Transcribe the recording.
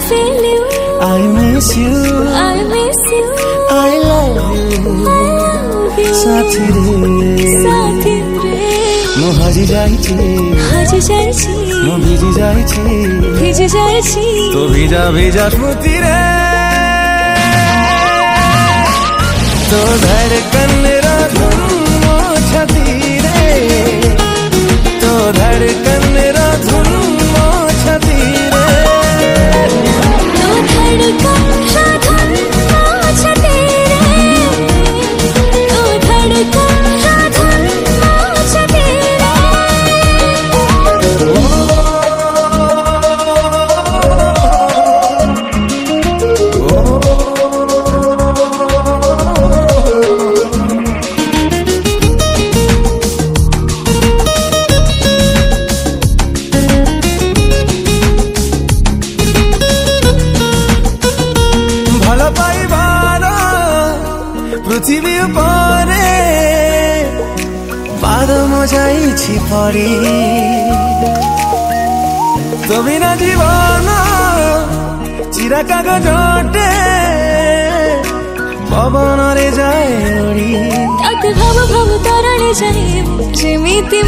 feel you, I miss you, I miss you, I love you, साथी रे मु हजी जाइछि मु भिजी जाइछि तो भिजा भिजा स्मृति रे तो धड़कन रा धुन मो छाती रे तो धड़कन रा धुन मो छाती रे तो धड़कन रा धुन मो छाती रे तो धड़कन रा धुन मो छाती पृथ्वी उपरे पाद मजाइछि परी तो बिना जीवन चिरा कागजटे पवन रे जाए उड़ी भाव भाव तरणे जाए जेमिति